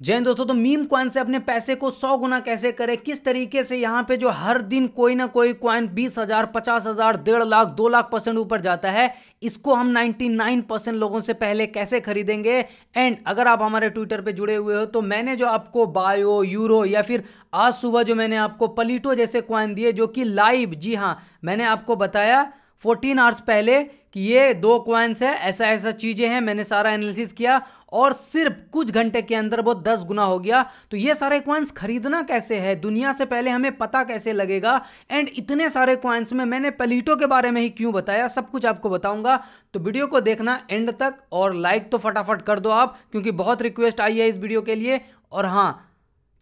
जय हिंद दोस्तों। तो मीम कॉइन से अपने पैसे को 100 गुना कैसे करें, किस तरीके से यहाँ पे जो हर दिन कोई ना कोई कॉइन 20,000, 50,000, 1.5 लाख, 2 लाख% ऊपर जाता है, इसको हम 99% लोगों से पहले कैसे खरीदेंगे। एंड अगर आप हमारे ट्विटर पे जुड़े हुए हो तो मैंने जो आपको बायो, यूरो या फिर आज सुबह जो मैंने आपको पलीटो जैसे कॉइन दिए जो कि लाइव, जी हाँ, मैंने आपको बताया 14 आवर्स पहले कि ये 2 कॉइन्स है, ऐसा ऐसा चीजें हैं, मैंने सारा एनालिसिस किया और सिर्फ कुछ घंटे के अंदर वो 10 गुना हो गया। तो ये सारे कॉइन्स खरीदना कैसे है, दुनिया से पहले हमें पता कैसे लगेगा। एंड इतने सारे कॉइन्स में मैंने पलीटो के बारे में ही क्यों बताया, सब कुछ आपको बताऊंगा। तो वीडियो को देखना एंड तक और लाइक तो फटाफट कर दो आप, क्योंकि बहुत रिक्वेस्ट आई है इस वीडियो के लिए। और हाँ,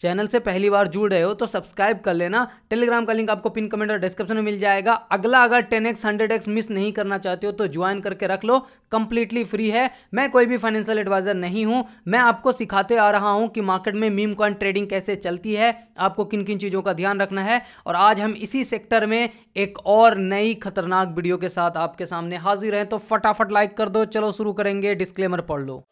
चैनल से पहली बार जुड़ रहे हो तो सब्सक्राइब कर लेना। टेलीग्राम का लिंक आपको पिन कमेंट और डिस्क्रिप्शन में मिल जाएगा। अगला अगर 10x 100x मिस नहीं करना चाहते हो तो ज्वाइन करके रख लो, कंप्लीटली फ्री है। मैं कोई भी फाइनेंशियल एडवाइजर नहीं हूं, मैं आपको सिखाते आ रहा हूं कि मार्केट में मीम कॉइन ट्रेडिंग कैसे चलती है, आपको किन किन चीज़ों का ध्यान रखना है। और आज हम इसी सेक्टर में एक और नई खतरनाक वीडियो के साथ आपके सामने हाजिर हैं। तो फटाफट लाइक कर दो, चलो शुरू करेंगे। डिस्क्लेमर पढ़ लो।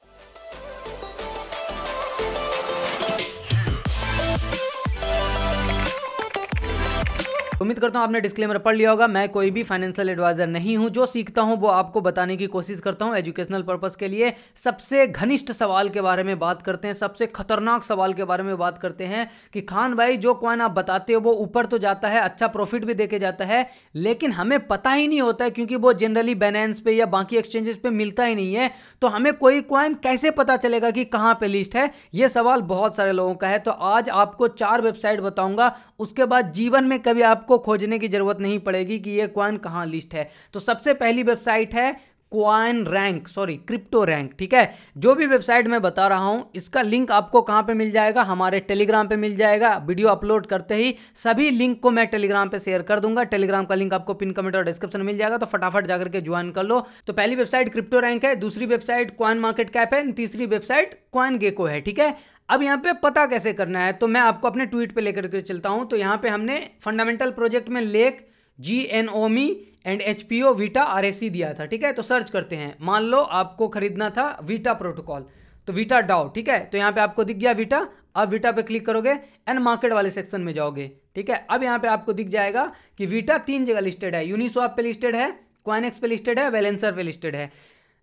उम्मीद करता हूं आपने डिस्क्लेमर पढ़ लिया होगा। मैं कोई भी फाइनेंशियल एडवाइजर नहीं हूं, जो सीखता हूं वो आपको बताने की कोशिश करता हूं एजुकेशनल पर्पस के लिए। सबसे घनिष्ठ सवाल के बारे में बात करते हैं, सबसे खतरनाक सवाल के बारे में बात करते हैं कि खान भाई जो कॉइन आप बताते हो वो ऊपर तो जाता है, अच्छा प्रॉफिट भी देके जाता है, लेकिन हमें पता ही नहीं होता है क्योंकि वो जनरली बाइनेंस पे या बाकी एक्सचेंजेस पे मिलता ही नहीं है। तो हमें कोई कॉइन कैसे पता चलेगा कि कहाँ पे लिस्ट है, ये सवाल बहुत सारे लोगों का है। तो आज आपको 4 वेबसाइट बताऊंगा, उसके बाद जीवन में कभी आपको खोजने की जरूरत नहीं पड़ेगी कि ये कॉइन कहां लिस्ट है। तो सबसे पहली वेबसाइट है कॉइन रैंक, क्रिप्टो रैंक। ठीक है, जो भी वेबसाइट मैं बता रहा हूं इसका लिंक आपको कहां पे मिल जाएगा, हमारे टेलीग्राम पे मिल जाएगा। वीडियो अपलोड करते ही सभी लिंक को मैं टेलीग्राम पे शेयर कर दूंगा। टेलीग्राम का लिंक आपको पिन कमेंट और डिस्क्रिप्शन में मिल जाएगा, तो फटाफट जाकर के ज्वाइन कर लो। तो पहली वेबसाइट क्रिप्टो रैंक है, दूसरी वेबसाइट कॉइन मार्केट कैप है, तीसरी वेबसाइट कॉइन गेको है। ठीक है, अब यहाँ पे पता कैसे करना है तो मैं आपको अपने ट्वीट पे लेकर के चलता हूँ। तो यहाँ पे हमने फंडामेंटल प्रोजेक्ट में lake, GNOME and HPO Vita RSC दिया था। ठीक है, तो सर्च करते हैं। मान लो आपको खरीदना था वीटा प्रोटोकॉल, तो वीटा डाओ। ठीक है, तो यहाँ पे आपको दिख गया वीटा, अब वीटा पे क्लिक करोगे एंड मार्केट वाले सेक्शन में जाओगे। ठीक है, अब यहाँ पे आपको दिख जाएगा कि वीटा 3 जगह लिस्टेड है, यूनिस्वैप पे लिस्टेड है, कॉइनेक्स पे लिस्टेड है, बैलेंसर पे लिस्टेड है।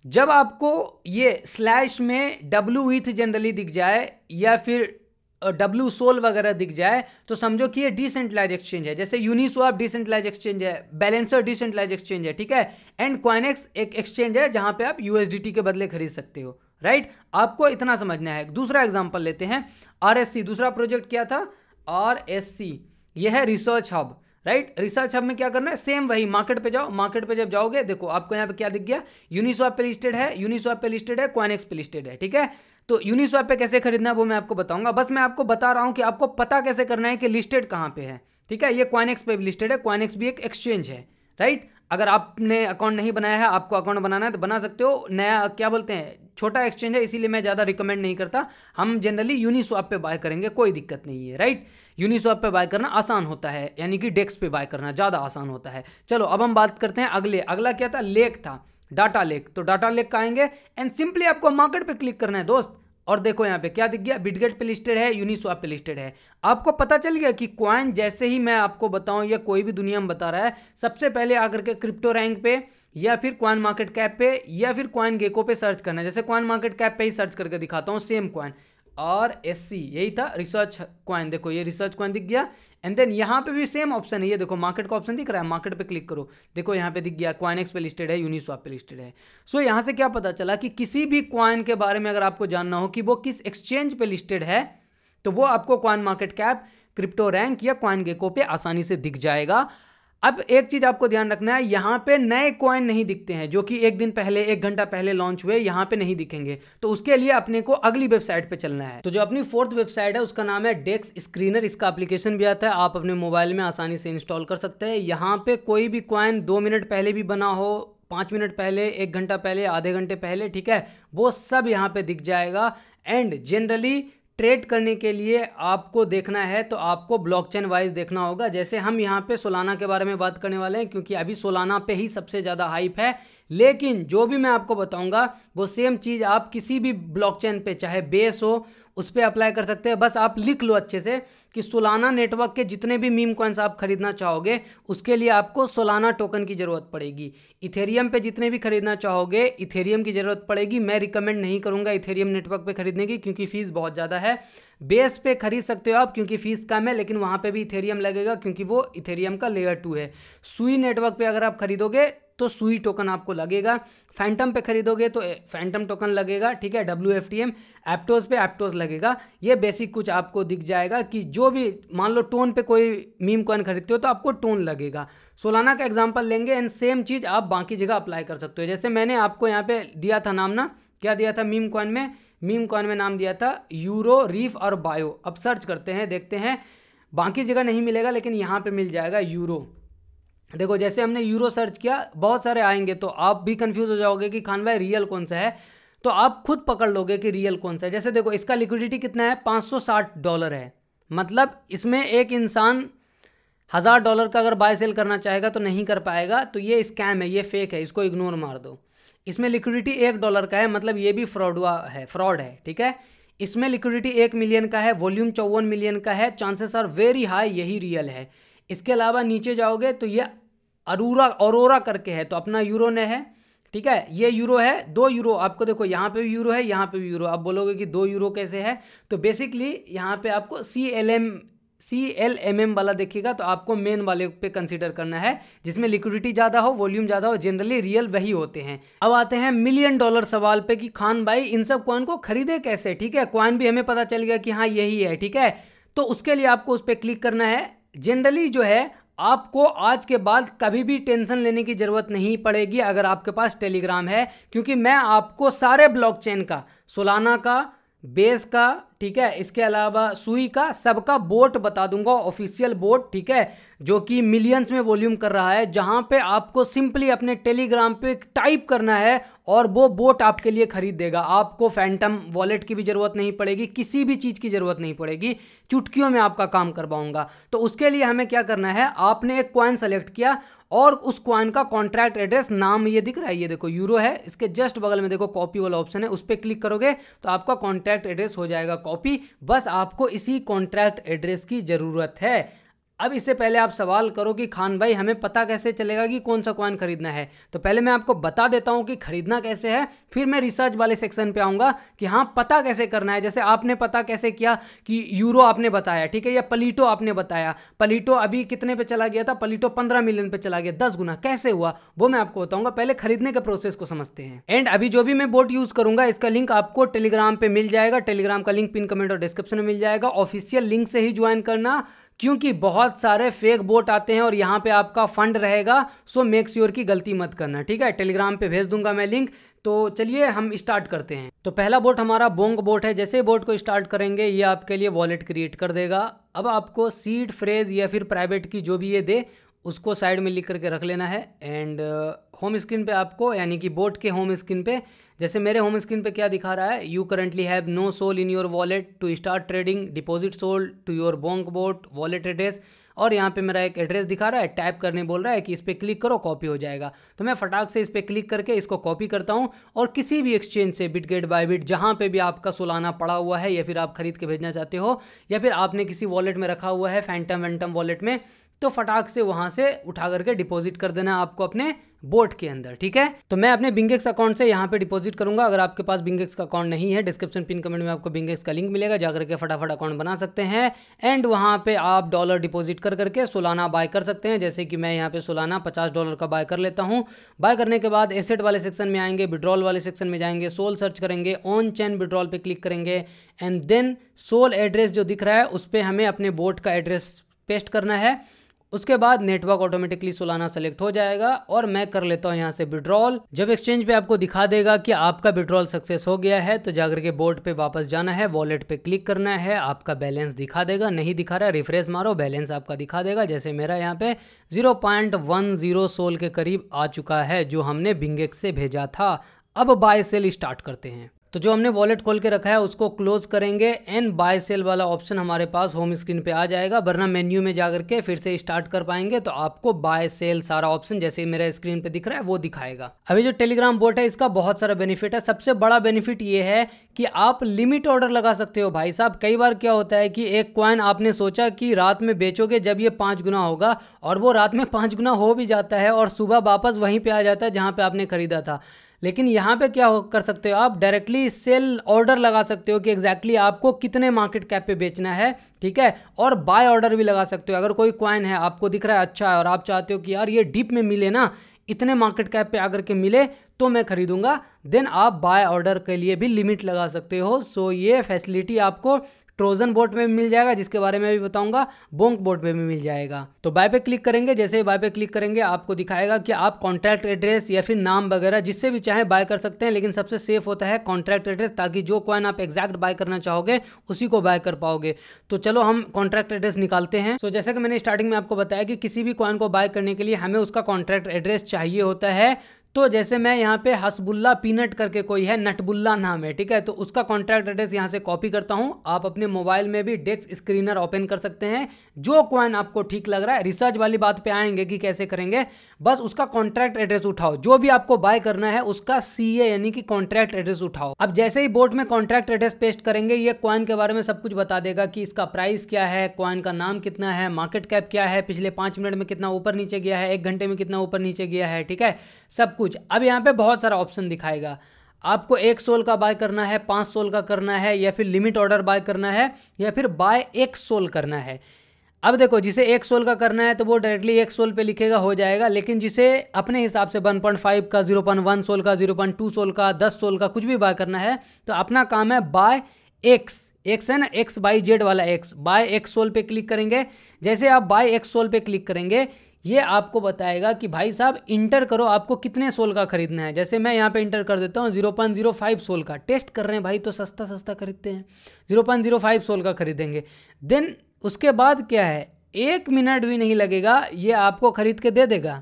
जब आपको ये स्लैश में WETH जनरली दिख जाए या फिर WSOL वगैरह दिख जाए तो समझो कि ये डिसेंट्रलाइज एक्सचेंज है। जैसे यूनिस्वैप डिसेंट्रलाइज एक्सचेंज है, बैलेंसर डिसेंट्रलाइज एक्सचेंज है। ठीक है, एंड कॉइनेक्स एक एक्सचेंज है जहां पे आप USDT के बदले खरीद सकते हो। राइट, आपको इतना समझना है। दूसरा एग्जांपल लेते हैं, RSC। दूसरा प्रोजेक्ट क्या था, RSC, यह है research hub. Right, research hub में क्या करना है, सेम वही मार्केट पे जाओ। मार्केट पे जब जाओगे देखो आपको यहाँ पे क्या दिख गया, यूनिस्वैप पे लिस्टेड है, यूनिस्वैप पे लिस्टेड है, कॉइनेक्स पे लिस्टेड है। ठीक है, तो यूनिस्वैप पे कैसे खरीदना है वो मैं आपको बताऊंगा, बस मैं आपको बता रहा हूं कि आपको पता कैसे करना है कि लिस्टेड कहां पे है। ठीक है, ये कॉइनेक्स पे भी लिस्टेड है, कॉइनेक्स भी एक एक्सचेंज है। राइट, अगर आपने अकाउंट नहीं बनाया है, आपको अकाउंट बनाना है तो बना सकते हो। नया क्या बोलते हैं, छोटा एक्सचेंज है, इसीलिए मैं ज़्यादा रिकमेंड नहीं करता। हम जनरली यूनिस्वैप पे बाय करेंगे, कोई दिक्कत नहीं है। राइट, यूनिस्वैप पे बाय करना आसान होता है, यानी कि डेक्स पे बाय करना ज़्यादा आसान होता है। चलो अब हम बात करते हैं अगला क्या था, लेक था, डाटा लेक। तो डाटा लेक का आएंगे एंड सिंपली आपको मार्केट पे क्लिक करना है दोस्त। और देखो यहाँ पे क्या दिख गया, बिटगेट पे लिस्टेड है, यूनिस्वैप पे लिस्टेड है। आपको पता चल गया कि कॉइन जैसे ही मैं आपको बताऊं या कोई भी दुनिया में बता रहा है, सबसे पहले आकर के क्रिप्टो रैंक पे या फिर कॉइन मार्केट कैप पे या फिर कॉइन गेको पे सर्च करना है। जैसे कॉइन मार्केट कैप पे ही सर्च करके दिखाता हूँ, सेम कॉइन RSC यही था, रिसर्च कॉइन। देखो ये रिसर्च कॉइन दिख गया एंड देन यहाँ पे भी सेम ऑप्शन है, ये देखो मार्केट का ऑप्शन दिख रहा है, मार्केट पे क्लिक करो, देखो यहाँ पे दिख गया कॉइनेक्स पे लिस्टेड है, यूनिस्वैप पे लिस्टेड है। सो यहाँ से क्या पता चला कि किसी भी कॉइन के बारे में अगर आपको जानना हो कि वो किस एक्सचेंज पे लिस्टेड है तो वो आपको coin market cap, crypto rank या कॉइन गेको पे आसानी से दिख जाएगा। अब एक चीज आपको ध्यान रखना है, यहाँ पे नए कॉइन नहीं दिखते हैं जो कि एक दिन पहले, 1 घंटा पहले लॉन्च हुए, यहाँ पे नहीं दिखेंगे। तो उसके लिए अपने को अगली वेबसाइट पे चलना है। तो जो अपनी 4th वेबसाइट है उसका नाम है डेक्स स्क्रीनर। इसका एप्लीकेशन भी आता है, आप अपने मोबाइल में आसानी से इंस्टॉल कर सकते हैं। यहाँ पे कोई भी कॉइन 2 मिनट पहले भी बना हो, 5 मिनट पहले, 1 घंटा पहले, आधे घंटे पहले, ठीक है, वो सब यहाँ पे दिख जाएगा। एंड जनरली ट्रेड करने के लिए आपको देखना है तो आपको ब्लॉकचेन वाइज देखना होगा। जैसे हम यहाँ पे सोलाना के बारे में बात करने वाले हैं क्योंकि अभी सोलाना पे ही सबसे ज़्यादा हाइप है, लेकिन जो भी मैं आपको बताऊंगा वो सेम चीज़ आप किसी भी ब्लॉकचेन पे, चाहे बेस हो उस पर अप्लाई कर सकते हैं। बस आप लिख लो अच्छे से कि सोलाना नेटवर्क के जितने भी मीम कॉइन्स आप खरीदना चाहोगे उसके लिए आपको सोलाना टोकन की ज़रूरत पड़ेगी। इथेरियम पे जितने भी खरीदना चाहोगे इथेरियम की ज़रूरत पड़ेगी। मैं रिकमेंड नहीं करूँगा इथेरियम नेटवर्क पे खरीदने की, क्योंकि फ़ीस बहुत ज़्यादा है। बेस पे खरीद सकते हो आप क्योंकि फ़ीस कम है, लेकिन वहाँ पे भी इथेरियम लगेगा क्योंकि वो इथेरियम का लेयर 2 है। सुई नेटवर्क पे अगर आप खरीदोगे तो सुई टोकन आपको लगेगा। फैंटम पे खरीदोगे तो फैंटम टोकन लगेगा, ठीक है। WFTM एप्टोज पे एप्टोज लगेगा। ये बेसिक कुछ आपको दिख जाएगा कि जो भी मान लो टोन पे कोई मीम कॉइन खरीदते हो तो आपको टोन लगेगा। सोलाना का एग्जांपल लेंगे एंड सेम चीज़ आप बाकी जगह अप्लाई कर सकते हो। जैसे मैंने आपको यहाँ पे दिया था नाम, ना क्या दिया था मीम कॉइन में? मीम कॉइन में नाम दिया था यूरो, रीफ और बायो। अब सर्च करते हैं, देखते हैं, बाकी जगह नहीं मिलेगा लेकिन यहाँ पे मिल जाएगा यूरो। देखो जैसे हमने यूरो सर्च किया बहुत सारे आएंगे तो आप भी कंफ्यूज हो जाओगे कि खान भाई रियल कौन सा है, तो आप खुद पकड़ लोगे कि रियल कौन सा है। जैसे देखो इसका लिक्विडिटी कितना है, $560 है। मतलब इसमें एक इंसान $1000 का अगर बाय सेल करना चाहेगा तो नहीं कर पाएगा। तो ये स्कैम है, ये फेक है, इसको इग्नोर मार दो। इसमें लिक्विडिटी $1 का है, मतलब ये भी फ्रॉड है, ठीक है। इसमें लिक्विडिटी 1 मिलियन का है, वॉल्यूम 54 मिलियन का है, चांसेस आर वेरी हाई यही रियल है। इसके अलावा नीचे जाओगे तो ये अरोरा करके है, तो अपना यूरो ने है, ठीक है। ये यूरो है, 2 यूरो आपको देखो यहाँ पे भी यूरो है, यहाँ पे भी यूरो। आप बोलोगे कि 2 यूरो कैसे है, तो बेसिकली यहाँ पे आपको CLMM वाला देखिएगा तो आपको मेन वाले पे कंसीडर करना है जिसमें लिक्विडिटी ज़्यादा हो, वॉल्यूम ज़्यादा हो। जनरली रियल वही होते हैं। अब आते हैं $1 मिलियन सवाल पे कि खान भाई इन सब कॉइन को खरीदे कैसे, ठीक है। कॉइन भी हमें पता चल गया कि हाँ यही है, ठीक है। तो उसके लिए आपको उस पर क्लिक करना है। जनरली जो है आपको आज के बाद कभी भी टेंशन लेने की ज़रूरत नहीं पड़ेगी अगर आपके पास टेलीग्राम है, क्योंकि मैं आपको सारे ब्लॉकचेन का, सोलाना का, बेस का, ठीक है, इसके अलावा सुई का, सबका बोट बता दूंगा, ऑफिशियल बोट, ठीक है, जो कि मिलियंस में वॉल्यूम कर रहा है, जहां पे आपको सिंपली अपने टेलीग्राम पे टाइप करना है और वो बोट आपके लिए खरीद देगा। आपको फैंटम वॉलेट की भी ज़रूरत नहीं पड़ेगी, किसी भी चीज़ की ज़रूरत नहीं पड़ेगी, चुटकियों में आपका काम करवाऊंगा। तो उसके लिए हमें क्या करना है, आपने एक कॉइन सेलेक्ट किया और उस कॉइन का कॉन्ट्रैक्ट एड्रेस, नाम ये दिख रहा है, ये देखो यूरो है, इसके जस्ट बगल में देखो कॉपी वाला ऑप्शन है, उस पर क्लिक करोगे तो आपका कॉन्ट्रैक्ट एड्रेस हो जाएगा कॉपी। बस आपको इसी कॉन्ट्रैक्ट एड्रेस की ज़रूरत है। अब इससे पहले आप सवाल करो कि खान भाई हमें पता कैसे चलेगा कि कौन सा कॉइन खरीदना है, तो पहले मैं आपको बता देता हूं कि खरीदना कैसे है, फिर मैं रिसर्च वाले सेक्शन पे आऊंगा कि हाँ पता कैसे करना है। जैसे आपने पता कैसे किया कि यूरो आपने बताया, ठीक है, या पलीटो आपने बताया, पलीटो अभी कितने पे चला गया था, पलीटो 15 मिलियन पे चला गया, 10 गुना कैसे हुआ वो मैं आपको बताऊंगा। पहले खरीदने के प्रोसेस को समझते हैं। एंड अभी जो भी मैं बोट यूज करूंगा इसका लिंक आपको टेलीग्राम पे मिल जाएगा। टेलीग्राम का लिंक पिन कमेंट और डिस्क्रिप्शन में मिल जाएगा। ऑफिशियल लिंक से ही ज्वाइन करना, क्योंकि बहुत सारे फेक बोट आते हैं और यहाँ पे आपका फंड रहेगा। सो मेक श्योर की गलती मत करना, ठीक है। टेलीग्राम पे भेज दूंगा मैं लिंक। तो चलिए हम स्टार्ट करते हैं। तो पहला बोट हमारा बोंग बोट है। जैसे बोट को स्टार्ट करेंगे ये आपके लिए वॉलेट क्रिएट कर देगा। अब आपको सीड फ्रेज या फिर प्राइवेट की जो भी ये दे उसको साइड में लिख करके रख लेना है। एंड होम स्क्रीन पे आपको, यानी कि बोट के होम स्क्रीन पे, जैसे मेरे होम स्क्रीन पे क्या दिखा रहा है, you currently have no SOL in your wallet to start trading, deposit SOL to your Bonk bot wallet address, और यहाँ पे मेरा एक एड्रेस दिखा रहा है, टाइप करने बोल रहा है कि इस पर क्लिक करो, कॉपी हो जाएगा। तो मैं फटाक से इस पर क्लिक करके इसको कॉपी करता हूँ और किसी भी एक्सचेंज से, बिटगेट, बायबिट, जहाँ पे भी आपका सोलाना पड़ा हुआ है या फिर आप खरीद के भेजना चाहते हो या फिर आपने किसी वॉलेट में रखा हुआ है, फैंटम वैंटम वॉलेट में, तो फटाक से वहां से उठा करके डिपॉजिट कर देना आपको अपने बोट के अंदर, ठीक है। तो मैं अपने बिंगेक्स अकाउंट से यहाँ पे डिपॉजिट करूंगा। अगर आपके पास बिंगेक्स का अकाउंट नहीं है, डिस्क्रिप्शन पिन कमेंट में आपको बिंगेक्स का लिंक मिलेगा, जाकर के फटाफट अकाउंट बना सकते हैं। एंड वहाँ पे आप डॉलर डिपॉजिट कर करके सोलाना बाय कर सकते हैं। जैसे कि मैं यहाँ पे सोलाना $50 का बाय कर लेता हूँ। बाय करने के बाद एसेट वाले सेक्शन में आएंगे, विड्रॉल वाले सेक्शन में जाएंगे, सोल सर्च करेंगे, ऑन चेन विड्रॉल पे क्लिक करेंगे एंड देन सोल एड्रेस जो दिख रहा है उस पर हमें अपने बोट का एड्रेस पेस्ट करना है। उसके बाद नेटवर्क ऑटोमेटिकली सोलाना सेलेक्ट हो जाएगा और मैं कर लेता हूँ यहाँ से विड्रॉल। जब एक्सचेंज पे आपको दिखा देगा कि आपका विड्रॉल सक्सेस हो गया है तो जाकर के बोट पे वापस जाना है, वॉलेट पे क्लिक करना है, आपका बैलेंस दिखा देगा। नहीं दिखा रहा है, रिफ्रेश मारो, बैलेंस आपका दिखा देगा। जैसे मेरा यहाँ पे 0.10 सोल के करीब आ चुका है जो हमने बिंगेक्स से भेजा था। अब बाय सेल स्टार्ट करते हैं। तो जो हमने वॉलेट खोल के रखा है उसको क्लोज करेंगे एंड बाय सेल वाला ऑप्शन हमारे पास होम स्क्रीन पे आ जाएगा, वरना मेन्यू में जाकर के फिर से स्टार्ट कर पाएंगे तो आपको बाय सेल सारा ऑप्शन जैसे मेरे स्क्रीन पे दिख रहा है वो दिखाएगा। अभी जो टेलीग्राम बोट है इसका बहुत सारा बेनिफिट है। सबसे बड़ा बेनिफिट ये है कि आप लिमिट ऑर्डर लगा सकते हो भाई साहब। कई बार क्या होता है कि एक कॉइन आपने सोचा कि रात में बेचोगे जब ये 5 गुना होगा, और वो रात में 5 गुना हो भी जाता है और सुबह वापस वहीं पे आ जाता है जहाँ पे आपने खरीदा था। लेकिन यहाँ पे क्या कर सकते हो आप, डायरेक्टली सेल ऑर्डर लगा सकते हो कि एग्जैक्टली आपको कितने मार्केट कैप पे बेचना है, ठीक है। और बाय ऑर्डर भी लगा सकते हो। अगर कोई कॉइन है आपको दिख रहा है अच्छा है और आप चाहते हो कि यार ये डीप में मिले ना, इतने मार्केट कैप पे आकर के मिले तो मैं खरीदूंगा, देन आप बाय ऑर्डर के लिए भी लिमिट लगा सकते हो। सो ये फैसिलिटी आपको ट्रोजन बोट में भी मिल जाएगा, जिसके बारे में भी बताऊंगा, बोंक बोट में भी मिल जाएगा। तो बाय पे क्लिक करेंगे, जैसे ही बाय पे क्लिक करेंगे आपको दिखाएगा कि आप कॉन्ट्रैक्ट एड्रेस या फिर नाम वगैरह जिससे भी चाहे बाय कर सकते हैं, लेकिन सबसे सेफ होता है कॉन्ट्रैक्ट एड्रेस, ताकि जो कॉइन आप एग्जैक्ट बाय करना चाहोगे उसी को बाय कर पाओगे। तो चलो हम कॉन्ट्रैक्ट एड्रेस निकालते हैं। तो जैसे कि मैंने स्टार्टिंग में आपको बताया कि किसी भी कॉइन को बाय करने के लिए हमें उसका कॉन्ट्रैक्ट एड्रेस चाहिए होता है। तो जैसे मैं यहाँ पे हसबुल्ला पीनट करके कोई है, नटबुल्ला नाम है, ठीक है, तो उसका कॉन्ट्रैक्ट एड्रेस यहाँ से कॉपी करता हूँ। आप अपने मोबाइल में भी डेस्क स्क्रीनर ओपन कर सकते हैं, जो कॉइन आपको ठीक लग रहा है। रिसर्च वाली बात पे आएंगे कि कैसे करेंगे, बस उसका कॉन्ट्रैक्ट एड्रेस उठाओ, जो भी आपको बाय करना है उसका सीए यानी कि कॉन्ट्रैक्ट एड्रेस उठाओ। अब जैसे ही बोर्ड में कॉन्ट्रैक्ट एड्रेस पेस्ट करेंगे, ये कॉइन के बारे में सब कुछ बता देगा कि इसका प्राइस क्या है, कॉइन का नाम कितना है, मार्केट कैप क्या है, पिछले 5 मिनट में कितना ऊपर नीचे गया है, 1 घंटे में कितना ऊपर नीचे गया है, ठीक है, सब कुछ। अब यहाँ पे बहुत सारा ऑप्शन दिखाएगा, आपको 1 सोल का बाय करना है, 5 सोल का करना है, या फिर लिमिट ऑर्डर बाय करना है, या फिर बाय 1 सोल करना है। अब देखो, जिसे 1 सोल का करना है तो वो डायरेक्टली 1 सोल पे लिखेगा, हो जाएगा। लेकिन जिसे अपने हिसाब से 1.5 का, 0.1 सोल का, 0.2 सोल का, 10 सोल का कुछ भी बाय करना है, तो अपना काम है बाय एक्स है ना, एक्स बाई जेड वाला एक्स, बाय 1 सोल पे क्लिक करेंगे। जैसे आप बाय 1 सोल पे क्लिक करेंगे, ये आपको बताएगा कि भाई साहब इंटर करो आपको कितने सोल का खरीदना है। जैसे मैं यहाँ पे इंटर कर देता हूँ 0.05 सोल का। टेस्ट कर रहे हैं भाई तो सस्ता सस्ता खरीदते हैं, 0.05 सोल का खरीदेंगे। देन उसके बाद क्या है, 1 मिनट भी नहीं लगेगा, ये आपको खरीद के दे देगा,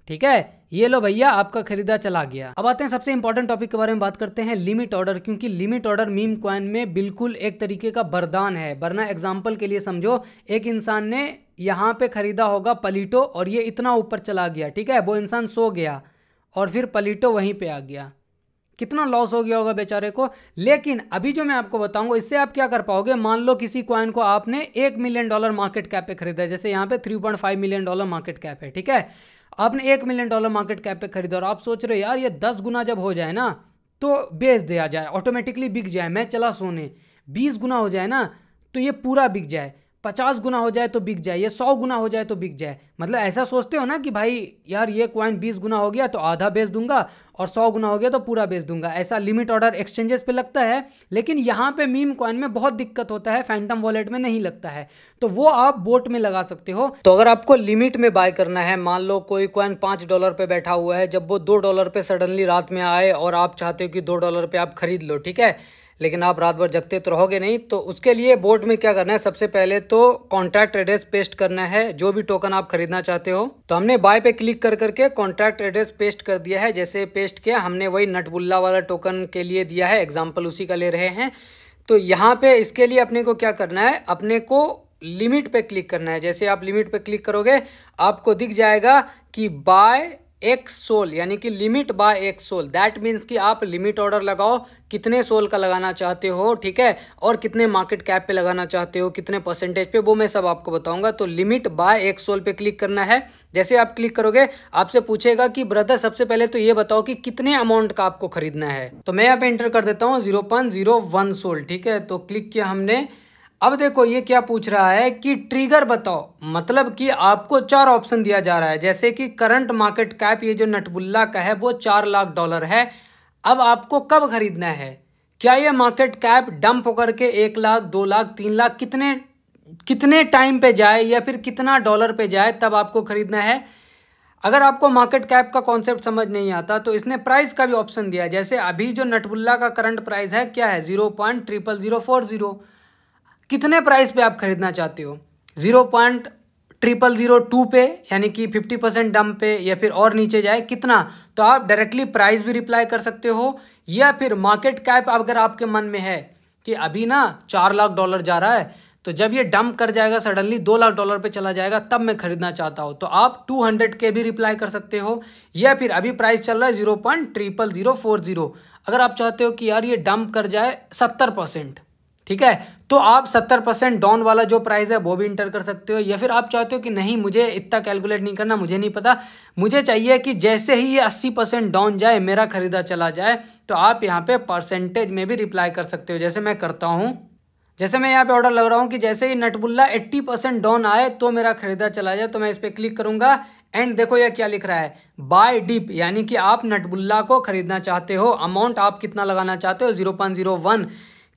ठीक है। ये लो भैया, आपका खरीदा चला गया। अब आते हैं सबसे इंपॉर्टेंट टॉपिक के बारे में, बात करते हैं लिमिट ऑर्डर, क्योंकि लिमिट ऑर्डर मीम कॉइन में बिल्कुल एक तरीके का वरदान है। वरना एग्जांपल के लिए समझो, एक इंसान ने यहाँ पे खरीदा होगा पलीटो और ये इतना ऊपर चला गया, ठीक है, वो इंसान सो गया और फिर पलीटो वहीं पे आ गया, कितना लॉस हो गया होगा बेचारे को। लेकिन अभी जो मैं आपको बताऊंगा, इससे आप क्या कर पाओगे, मान लो किसी कॉइन को आपने $1 मिलियन मार्केट कैप पे खरीदा है, जैसे यहाँ पे $3.5 मिलियन मार्केट कैप है, ठीक है, आपने $1 मिलियन मार्केट कैप पे खरीदा और आप सोच रहे हो यार ये 10 गुना जब हो जाए ना तो बेच दिया जाए, ऑटोमेटिकली बिक जाए, मैं चला सोने, 20 गुना हो जाए ना तो ये पूरा बिक जाए, 50 गुना हो जाए तो बिक जाए, ये 100 गुना हो जाए तो बिक जाए। मतलब ऐसा सोचते हो ना कि भाई यार ये कॉइन 20 गुना हो गया तो आधा बेच दूंगा और 100 गुना हो गया तो पूरा बेच दूंगा। ऐसा लिमिट ऑर्डर एक्सचेंजेस पे लगता है, लेकिन यहाँ पे मीम कॉइन में बहुत दिक्कत होता है, फैंटम वॉलेट में नहीं लगता है, तो वो आप बोट में लगा सकते हो। तो अगर आपको लिमिट में बाय करना है, मान लो कोई कॉइन $5 पे बैठा हुआ है, जब वो $2 पे सडनली रात में आए और आप चाहते हो कि $2 पे आप खरीद लो, ठीक है, लेकिन आप रात भर जगते तो रहोगे नहीं, तो उसके लिए बोट में क्या करना है, सबसे पहले तो कॉन्ट्रैक्ट एड्रेस पेस्ट करना है, जो भी टोकन आप खरीदना चाहते हो। तो हमने बाय पे क्लिक कर करके कॉन्ट्रैक्ट एड्रेस पेस्ट कर दिया है। जैसे पेस्ट किया, हमने वही नटबुल्ला वाला टोकन के लिए दिया है, एग्जाम्पल उसी का ले रहे हैं। तो यहाँ पे इसके लिए अपने को क्या करना है, अपने को लिमिट पे क्लिक करना है। जैसे आप लिमिट पे क्लिक करोगे, आपको दिख जाएगा कि बाय 1 सोल, यानी कि limit buy 1 SOL. That means कि आप लिमिट ऑर्डर लगाओ, कितने सोल का लगाना चाहते हो, ठीक है, और कितने मार्केट कैप पे लगाना चाहते हो, कितने परसेंटेज पे, वो मैं सब आपको बताऊंगा। तो लिमिट बाय 1 सोल पे क्लिक करना है। जैसे आप क्लिक करोगे, आपसे पूछेगा कि ब्रदर सबसे पहले तो ये बताओ कि कितने अमाउंट का आपको खरीदना है। तो मैं यहाँ पे एंटर कर देता हूँ 0.01 सोल, ठीक है, तो क्लिक किया हमने। अब देखो ये क्या पूछ रहा है कि ट्रिगर बताओ, मतलब कि आपको 4 ऑप्शन दिया जा रहा है। जैसे कि करंट मार्केट कैप ये जो नटबुल्ला का है वो $4 लाख है। अब आपको कब खरीदना है, क्या ये मार्केट कैप डंप होकर के 1 लाख, 2 लाख, 3 लाख, कितने टाइम पे जाए या फिर कितना डॉलर पे जाए, तब आपको खरीदना है। अगर आपको मार्केट कैप का कॉन्सेप्ट समझ नहीं आता तो इसने प्राइस का भी ऑप्शन दिया है। जैसे अभी जो नटबुल्ला का करंट प्राइस है क्या है, 0.00040। कितने प्राइस पे आप खरीदना चाहते हो, 0.0002 पे, यानी कि 50% डंप पे, या फिर और नीचे जाए कितना, तो आप डायरेक्टली प्राइस भी रिप्लाई कर सकते हो, या फिर मार्केट कैप अगर आपके मन में है कि अभी ना $4 लाख जा रहा है, तो जब ये डंप कर जाएगा सडनली $2 लाख पे चला जाएगा तब मैं खरीदना चाहता हूँ, तो आप 200 के भी रिप्लाई कर सकते हो। या फिर अभी प्राइस चल रहा है 0.00040, अगर आप चाहते हो कि यार ये डंप कर जाए 70%, ठीक है, तो आप 70% डाउन वाला जो प्राइस है वो भी इंटर कर सकते हो। या फिर आप चाहते हो कि नहीं मुझे इतना कैलकुलेट नहीं करना, मुझे नहीं पता, मुझे चाहिए कि जैसे ही ये 80% डाउन जाए मेरा खरीदा चला जाए, तो आप यहाँ पे परसेंटेज में भी रिप्लाई कर सकते हो, जैसे मैं करता हूँ। जैसे मैं यहाँ पे ऑर्डर लग रहा हूँ कि जैसे ही नटबुल्ला 80% डाउन आए तो मेरा खरीदा चला जाए, तो मैं इस पर क्लिक करूँगा एंड देखो ये क्या लिख रहा है, बाय डिप, यानी कि आप नटबुल्ला को खरीदना चाहते हो, अमाउंट आप कितना लगाना चाहते हो 0.01,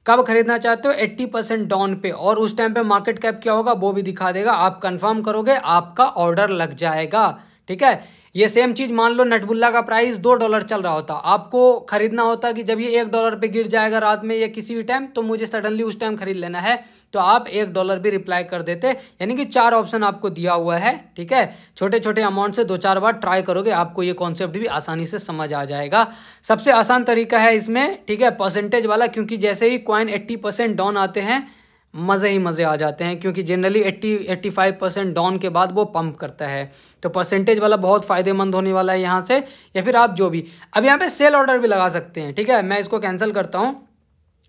कब खरीदना चाहते हो 80% डाउन पे, और उस टाइम पे मार्केट कैप क्या होगा वो भी दिखा देगा, आप कंफर्म करोगे आपका ऑर्डर लग जाएगा। ठीक है, ये सेम चीज़ मान लो नटबुल्ला का प्राइस $2 चल रहा होता, आपको खरीदना होता कि जब ये $1 पे गिर जाएगा रात में या किसी भी टाइम, तो मुझे सडनली उस टाइम खरीद लेना है, तो आप $1 भी रिप्लाई कर देते, यानी कि 4 ऑप्शन आपको दिया हुआ है। ठीक है, छोटे छोटे अमाउंट से 2-4 बार ट्राई करोगे आपको ये कॉन्सेप्ट भी आसानी से समझ आ जाएगा। सबसे आसान तरीका है इसमें, ठीक है, परसेंटेज वाला, क्योंकि जैसे ही कॉइन 80% डाउन आते हैं मज़े ही मज़े आ जाते हैं, क्योंकि जनरली 80-85% डाउन के बाद वो पंप करता है, तो परसेंटेज वाला बहुत फ़ायदेमंद होने वाला है यहाँ से। या फिर आप जो भी अब यहाँ पे सेल ऑर्डर भी लगा सकते हैं। ठीक है, मैं इसको कैंसिल करता हूँ।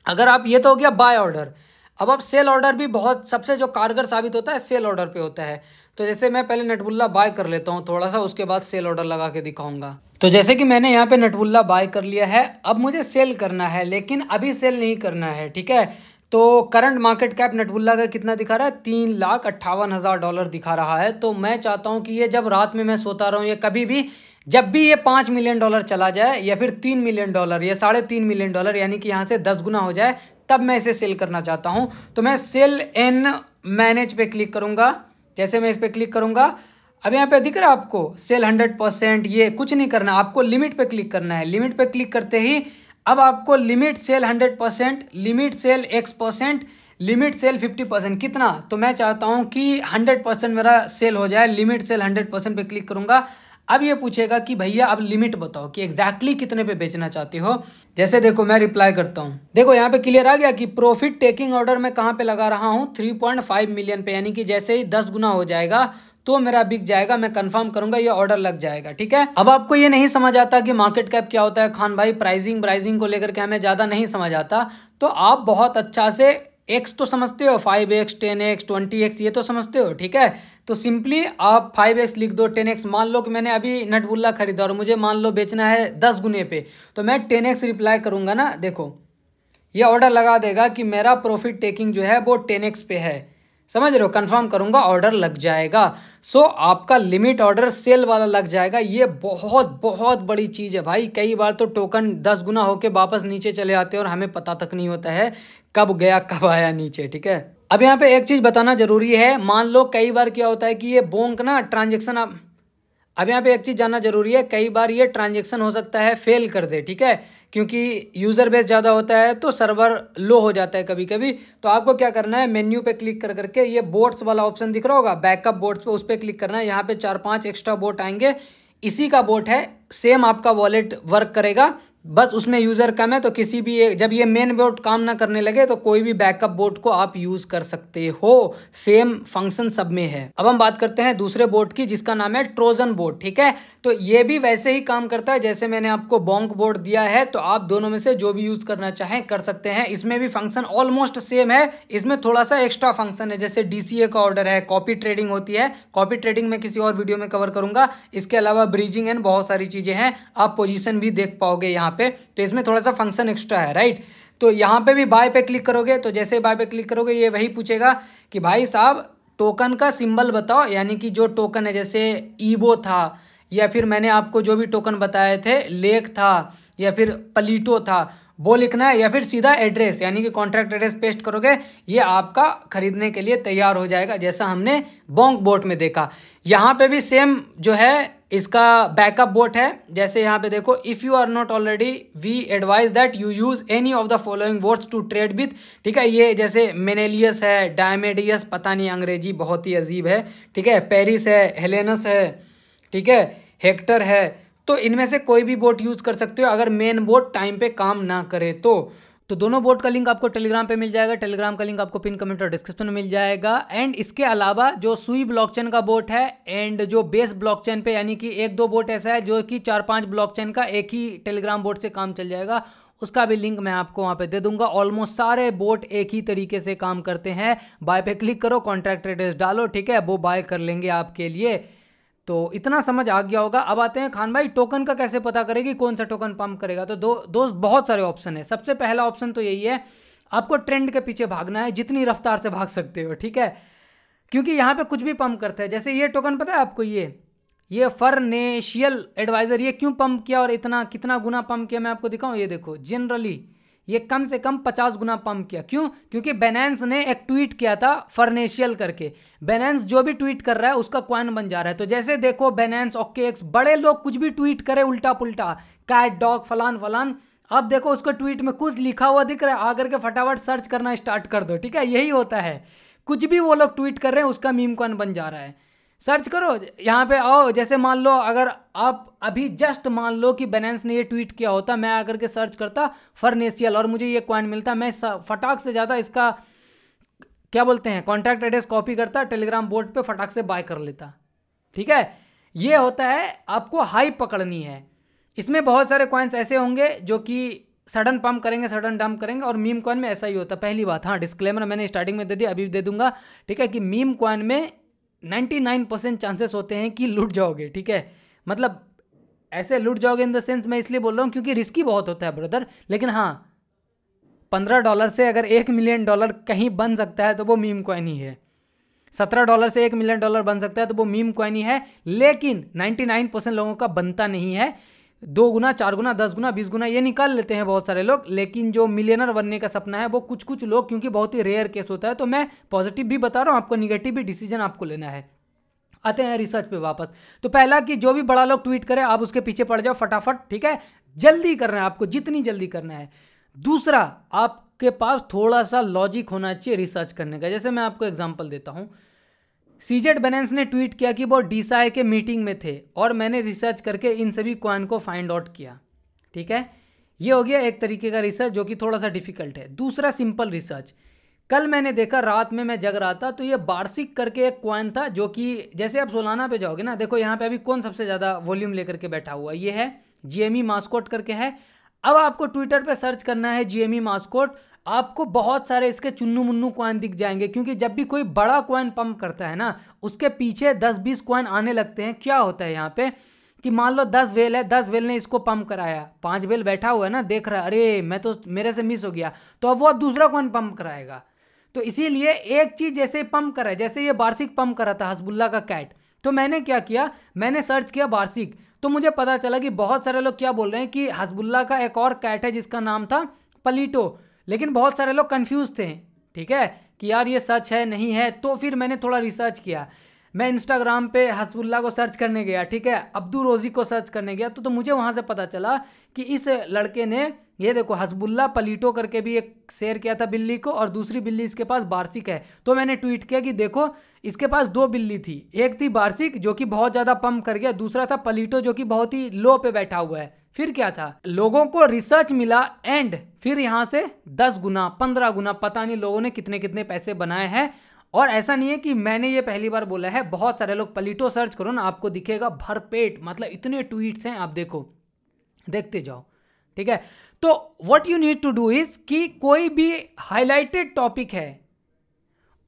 अगर आप, ये तो हो गया बाय ऑर्डर, अब आप सेल ऑर्डर भी बहुत, सबसे जो कारगर साबित होता है सेल ऑर्डर पे होता है। तो जैसे मैं पहले नटबुल्ला बाय कर लेता हूँ थोड़ा सा, उसके बाद सेल ऑर्डर लगा के दिखाऊंगा। तो जैसे कि मैंने यहाँ पे नटबुल्ला बाय कर लिया है, अब मुझे सेल करना है, लेकिन अभी सेल नहीं करना है। ठीक है, तो करंट मार्केट कैप नटबुल्ला का कितना दिखा रहा है, $3,58,000 दिखा रहा है। तो मैं चाहता हूँ कि ये जब रात में मैं सोता रहूँ या कभी भी, जब भी ये $5 मिलियन चला जाए या फिर $3 मिलियन या $3.5 मिलियन, यानी कि यहाँ से 10 गुना हो जाए, तब मैं इसे सेल करना चाहता हूँ। तो मैं सेल एन मैनेज पे क्लिक करूँगा। जैसे मैं इस पर क्लिक करूँगा, अब यहाँ पे दिख रहा है आपको सेल 100%, ये कुछ नहीं करना, आपको लिमिट पे क्लिक करना है। लिमिट पे क्लिक करते ही अब आपको limit sell 100%, limit sell X%, limit sell 50%, कितना, तो मैं चाहता हूँ कि 100% मेरा सेल हो जाए, लिमिट सेल 100% पे क्लिक करूँगा। अब ये पूछेगा कि भैया अब लिमिट बताओ कि एग्जैक्टली कितने पे बेचना चाहते हो। जैसे देखो मैं रिप्लाई करता हूँ, देखो यहाँ पे क्लियर आ गया कि प्रॉफिट टेकिंग ऑर्डर मैं कहाँ पे लगा रहा हूँ, 3.5 मिलियन पे, यानी कि जैसे ही 10 गुना हो जाएगा तो मेरा बिक जाएगा, मैं कंफर्म करूंगा, ये ऑर्डर लग जाएगा। ठीक है, अब आपको ये नहीं समझ आता कि मार्केट कैप क्या होता है खान भाई, प्राइसिंग को लेकर के हमें ज़्यादा नहीं समझ आता, तो आप बहुत अच्छा से एक्स तो समझते हो, 5x 10x 20x ये तो समझते हो। ठीक है, तो सिंपली आप 5x लिख दो, 10x, मान लो कि मैंने अभी नटबुल्ला खरीदा और मुझे मान लो बेचना है 10 गुने पे, तो मैं 10x रिप्लाई करूंगा ना, देखो ये ऑर्डर लगा देगा कि मेरा प्रॉफिट टेकिंग जो है वो 10x पे है, समझ रहे हो, कंफर्म करूंगा ऑर्डर लग जाएगा। सो आपका लिमिट ऑर्डर सेल वाला लग जाएगा। ये बहुत बहुत बड़ी चीज़ है भाई, कई बार तो टोकन 10 गुना होके वापस नीचे चले आते हैं और हमें पता तक नहीं होता है कब गया कब आया नीचे। ठीक है, अब यहाँ पे एक चीज़ बताना जरूरी है, मान लो कई बार क्या होता है कि ये बोंक ना ट्रांजेक्शन, अब यहाँ पे एक चीज़ जानना जरूरी है, कई बार ये ट्रांजेक्शन हो सकता है फेल कर दे। ठीक है, क्योंकि यूज़र बेस ज़्यादा होता है तो सर्वर लो हो जाता है कभी कभी। तो आपको क्या करना है, मेन्यू पे क्लिक कर करके ये बोट्स वाला ऑप्शन दिख रहा होगा, बैकअप बोट्स पे, उस पर क्लिक करना है। यहाँ पे 4-5 एक्स्ट्रा बोट आएंगे, इसी का बोट है, सेम आपका वॉलेट वर्क करेगा, बस उसमें यूज़र कम है। तो किसी भी जब ये मेन बोट काम ना करने लगे तो कोई भी बैकअप बोट को आप यूज़ कर सकते हो, सेम फंक्शन सब में है। अब हम बात करते हैं दूसरे बोट की, जिसका नाम है ट्रोजन बोट। ठीक है, तो ये भी वैसे ही काम करता है जैसे मैंने आपको बोंक बोट दिया है, तो आप दोनों में से जो भी यूज़ करना चाहें कर सकते हैं। इसमें भी फंक्शन ऑलमोस्ट सेम है, इसमें थोड़ा सा एक्स्ट्रा फंक्शन है, जैसे DCA का ऑर्डर है, कॉपी ट्रेडिंग होती है, कॉपी ट्रेडिंग मैं किसी और वीडियो में कवर करूंगा। इसके अलावा ब्रीजिंग एंड बहुत सारी चीज़ें हैं, आप पोजीशन भी देख पाओगे यहाँ पे, तो इसमें थोड़ा सा फंक्शन एक्स्ट्रा है, राइट। तो यहाँ पे भी बाय पे क्लिक करोगे, तो जैसे बाय पे क्लिक करोगे ये वही पूछेगा कि भाई साहब टोकन का सिंबल बताओ, यानी कि जो टोकन है, जैसे ईबो था, या फिर मैंने आपको जो भी टोकन बताए थे, लेक था, या फिर पलीटो था, वो लिखना है, या फिर सीधा एड्रेस यानी कि कॉन्ट्रैक्ट एड्रेस पेस्ट करोगे, ये आपका खरीदने के लिए तैयार हो जाएगा, जैसा हमने बोंक बोट में देखा। यहाँ पे भी सेम जो है इसका बैकअप बोट है, जैसे यहाँ पे देखो, if you are not already we advise that you use any of the following bots to trade with. ठीक है, ये जैसे मेनेलियस है, डायमेडियस, पता नहीं अंग्रेजी बहुत ही अजीब है। ठीक है, पेरिस है, हेलेनस है, ठीक है, हेक्टर है। तो इनमें से कोई भी बोट यूज़ कर सकते हो अगर मेन बोट टाइम पे काम ना करे तो दोनों बोट का लिंक आपको टेलीग्राम पे मिल जाएगा। टेलीग्राम का लिंक आपको पिन कमेंट और डिस्क्रिप्शन में मिल जाएगा। एंड इसके अलावा जो सुई ब्लॉकचेन का बोट है एंड जो बेस ब्लॉकचेन पे, यानी कि 1-2 बोट ऐसा है जो कि 4-5 ब्लॉकचेन का एक ही टेलीग्राम बोट से काम चल जाएगा, उसका भी लिंक मैं आपको वहाँ पे दे दूंगा। ऑलमोस्ट सारे बोट एक ही तरीके से काम करते हैं। बाय पे क्लिक करो, कॉन्ट्रैक्ट एड्रेस डालो, ठीक है, वो बाय कर लेंगे आपके लिए। तो इतना समझ आ गया होगा। अब आते हैं खान भाई टोकन का कैसे पता करेगी, कौन सा टोकन पंप करेगा। तो दोस्त बहुत सारे ऑप्शन है। सबसे पहला ऑप्शन तो यही है, आपको ट्रेंड के पीछे भागना है जितनी रफ्तार से भाग सकते हो, ठीक है, क्योंकि यहाँ पे कुछ भी पंप करते हैं। जैसे ये टोकन पता है आपको, ये फर्नेशियल एडवाइजर, ये क्यों पंप किया और इतना कितना गुना पंप किया मैं आपको दिखाऊं। ये देखो, जनरली ये कम से कम 50 गुना पंप किया। क्यों? क्योंकि बैलेंस ने एक ट्वीट किया था फर्नेशियल करके। बैलेंस जो भी ट्वीट कर रहा है उसका कॉइन बन जा रहा है। तो जैसे देखो बैलेंस, OKX, बड़े लोग कुछ भी ट्वीट करे उल्टा पुल्टा, कैट डॉग फलान फलान, अब देखो उसको ट्वीट में कुछ लिखा हुआ दिख रहा है, आकर के फटाफट सर्च करना स्टार्ट कर दो, ठीक है। यही होता है, कुछ भी वो लोग ट्वीट कर रहे हैं उसका मीम कॉइन बन जा रहा है। सर्च करो, यहाँ पे आओ। जैसे मान लो अगर आप अभी जस्ट मान लो कि बैलेंस ने ये ट्वीट किया होता, मैं आकर के सर्च करता फर्नेशियल और मुझे ये कॉइन मिलता, मैं फटाक से ज़्यादा इसका क्या बोलते हैं कॉन्टैक्ट एड्रेस कॉपी करता, टेलीग्राम बोर्ड पे फटाक से बाय कर लेता, ठीक है। ये होता है, आपको हाइप पकड़नी है। इसमें बहुत सारे कॉइन्स ऐसे होंगे जो कि सडन पंप करेंगे, सडन डंप करेंगे, और मीम कॉइन में ऐसा ही होता है। पहली बात, हाँ डिस्क्लेमर मैंने स्टार्टिंग में दे दिया, अभी दे दूंगा, ठीक है, कि मीम कॉइन में 99% चांसेस होते हैं कि लूट जाओगे, ठीक है। मतलब ऐसे लूट जाओगे इन द सेंस, मैं इसलिए बोल रहा हूँ क्योंकि रिस्की बहुत होता है ब्रदर। लेकिन हाँ, $15 से अगर $1 मिलियन कहीं बन सकता है तो वो मीम कॉइन ही है। $17 से $1 मिलियन बन सकता है तो वो मीम कॉइन ही है। लेकिन 99% लोगों का बनता नहीं है। 2 गुना, 4 गुना, 10 गुना, 20 गुना ये निकाल लेते हैं बहुत सारे लोग, लेकिन जो मिलियनर बनने का सपना है वो कुछ कुछ लोग, क्योंकि बहुत ही रेयर केस होता है। तो मैं पॉजिटिव भी बता रहा हूँ आपको, निगेटिव भी डिसीजन आपको लेना है। आते हैं रिसर्च पे वापस। तो पहला कि जो भी बड़ा लोग ट्वीट करे आप उसके पीछे पड़ जाओ फटाफट, ठीक है, जल्दी करना है आपको, जितनी जल्दी करना है। दूसरा, आपके पास थोड़ा सा लॉजिक होना चाहिए रिसर्च करने का। जैसे मैं आपको एग्जांपल देता हूँ, सीजेड बैलेंस ने ट्वीट किया कि वो डीसाई के मीटिंग में थे और मैंने रिसर्च करके इन सभी कॉइन को फाइंड आउट किया, ठीक है। ये हो गया एक तरीके का रिसर्च जो कि थोड़ा सा डिफिकल्ट है। दूसरा सिंपल रिसर्च, कल मैंने देखा, रात में मैं जग रहा था, तो ये बार्सिक करके एक कॉइन था जो कि जैसे आप सोलाना पे जाओगे ना, देखो यहाँ पे अभी कौन सबसे ज़्यादा वॉल्यूम लेकर के बैठा हुआ है, ये है GME मास्कोट करके है। अब आपको ट्विटर पे सर्च करना है GME मास्कोट, आपको बहुत सारे इसके चुन्नू मुन्नू कॉइन दिख जाएंगे, क्योंकि जब भी कोई बड़ा कॉइन पंप करता है ना, उसके पीछे 10-20 कॉइन आने लगते हैं। क्या होता है यहाँ पे कि मान लो 10 वेल है, 10 वेल ने इसको पंप कराया, 5 वेल बैठा हुआ है ना, देख रहा है अरे मैं तो, मेरे से मिस हो गया, तो अब वो अब दूसरा कॉइन पंप कराएगा। तो इसीलिए एक चीज जैसे पंप करा है, जैसे ये बार्सिक पंप करा था हसबुल्ला का कैट, तो मैंने क्या किया, मैंने सर्च किया बार्सिक, तो मुझे पता चला कि बहुत सारे लोग क्या बोल रहे हैं कि हसबुल्ला का एक और कैट है जिसका नाम था पलीटो, लेकिन बहुत सारे लोग कंफ्यूज थे, ठीक है, कि यार ये सच है नहीं है। तो फिर मैंने थोड़ा रिसर्च किया, मैं इंस्टाग्राम पे हसबुल्ला को सर्च करने गया, ठीक है, अब्दू रोजी को सर्च करने गया, तो मुझे वहाँ से पता चला कि इस लड़के ने, ये देखो हसबुल्ला पलीटो करके भी एक शेयर किया था बिल्ली को, और दूसरी बिल्ली इसके पास बार्सिक है। तो मैंने ट्वीट किया कि देखो इसके पास 2 बिल्ली थी, एक थी बार्सिक जो कि बहुत ज़्यादा पंप कर गया, दूसरा था पलीटो जो कि बहुत ही लो पे बैठा हुआ है। फिर क्या था, लोगों को रिसर्च मिला एंड फिर यहाँ से 10 गुना 15 गुना पता नहीं लोगों ने कितने कितने पैसे बनाए हैं। और ऐसा नहीं है कि मैंने ये पहली बार बोला है, बहुत सारे लोग, पलीटो सर्च करो ना आपको दिखेगा भरपेट, मतलब इतने ट्वीट्स हैं, आप देखो, देखते जाओ, ठीक है। तो what you need to do is कि कोई भी हाईलाइटेड टॉपिक है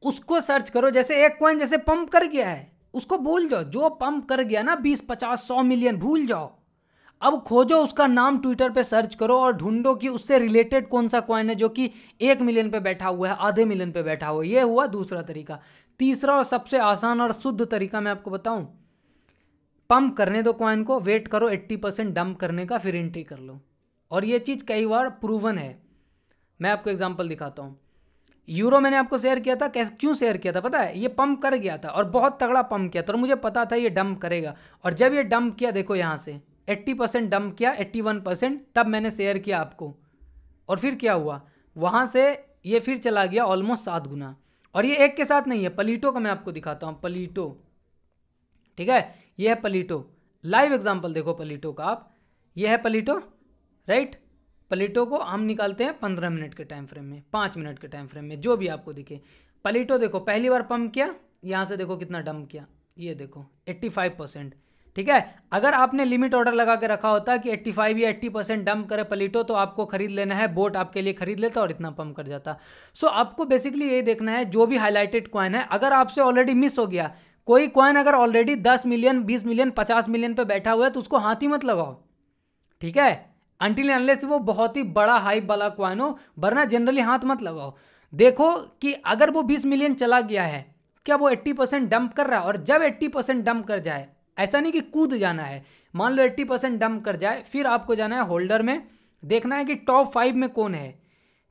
उसको सर्च करो। जैसे एक कॉइन जैसे पंप कर गया है उसको भूल जाओ, जो पंप कर गया ना 20, 50, 100 मिलियन भूल जाओ। अब खोजो उसका नाम, ट्विटर पे सर्च करो और ढूंढो कि उससे रिलेटेड कौन सा कॉइन है जो कि 1 मिलियन पे बैठा हुआ है, आधे मिलियन पे बैठा हुआ है। ये हुआ दूसरा तरीका। तीसरा और सबसे आसान और शुद्ध तरीका मैं आपको बताऊं, पंप करने दो कॉइन को, वेट करो 80% डंप करने का, फिर एंट्री कर लो। और ये चीज़ कई बार प्रूवन है। मैं आपको एग्जांपल दिखाता हूँ। यूरो मैंने आपको शेयर किया था, कैसे क्यों शेयर किया था पता है, ये पंप कर गया था और बहुत तगड़ा पंप किया था और मुझे पता था ये डंप करेगा। और जब ये डंप किया, देखो यहाँ से 80% डंप किया, 81%, तब मैंने शेयर किया आपको। और फिर क्या हुआ, वहाँ से ये फिर चला गया ऑलमोस्ट 7 गुना। और ये एक के साथ नहीं है, पलीटो का मैं आपको दिखाता हूँ, पलीटो, ठीक है, ये है पलीटो, लाइव एग्जांपल देखो पलीटो का आप, ये है पलीटो, राइट। पलीटो को हम निकालते हैं 15 मिनट के टाइम फ्रेम में, 5 मिनट के टाइम फ्रेम में, जो भी आपको दिखे। पलीटो देखो पहली बार पंप किया, यहाँ से देखो कितना डंप किया, ये देखो 85%, ठीक है। अगर आपने लिमिट ऑर्डर लगा के रखा होता कि 85 या 80% डंप करे पलीटो, तो आपको खरीद लेना है, बोट आपके लिए खरीद लेता और इतना पंप कर जाता। सो आपको बेसिकली यही देखना है, जो भी हाईलाइटेड कॉइन है, अगर आपसे ऑलरेडी मिस हो गया कोई कॉइन, अगर ऑलरेडी 10 मिलियन 20 मिलियन 50 मिलियन पे बैठा हुआ है, तो उसको हाथ ही मत लगाओ, ठीक है, अनटिल अनलेस वो बहुत ही बड़ा हाइप वाला कॉइन हो, वरना जनरली हाथ मत लगाओ। देखो कि अगर वो 20 मिलियन चला गया है, क्या वो 80% डंप कर रहा है, और जब 80% डंप कर जाए, ऐसा नहीं कि कूद जाना है, मान लो 80% डंप कर जाए, फिर आपको जाना है होल्डर में, देखना है कि टॉप 5 में कौन है,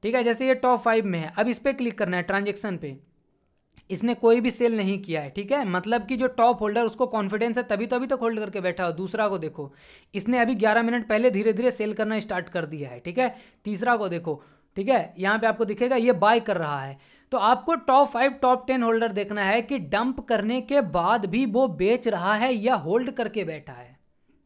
ठीक है। जैसे ये टॉप 5 में है, अब इस पर क्लिक करना है ट्रांजेक्शन पे, इसने कोई भी सेल नहीं किया है, ठीक है, मतलब कि जो टॉप होल्डर उसको कॉन्फिडेंस है, तभी तो अभी तक होल्ड करके बैठा हो। दूसरा को देखो, इसने अभी 11 मिनट पहले धीरे धीरे सेल करना स्टार्ट कर दिया है, ठीक है। तीसरा को देखो, ठीक है, यहाँ पे आपको दिखेगा ये बाय कर रहा है। तो आपको टॉप 5 टॉप 10 होल्डर देखना है कि डंप करने के बाद भी वो बेच रहा है या होल्ड करके बैठा है,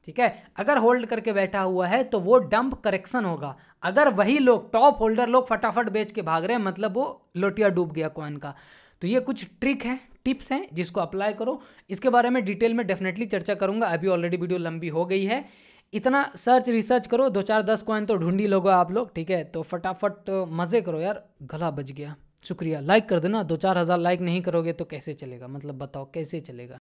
ठीक है। अगर होल्ड करके बैठा हुआ है तो वो डंप करेक्शन होगा। अगर वही लोग टॉप होल्डर लोग फटाफट बेच के भाग रहे हैं, मतलब वो लोटिया डूब गया कॉइन का। तो ये कुछ ट्रिक है, टिप्स हैं, जिसको अप्लाई करो। इसके बारे में डिटेल में डेफिनेटली चर्चा करूंगा, अभी ऑलरेडी वीडियो लंबी हो गई है। इतना सर्च रिसर्च करो, 2-4-10 कॉइन तो ढूंढ ही लोगे आप लोग, ठीक है। तो फटाफट मज़े करो यार, गला बज गया, शुक्रिया। लाइक कर देना, 2-4 हज़ार लाइक नहीं करोगे तो कैसे चलेगा, मतलब बताओ कैसे चलेगा।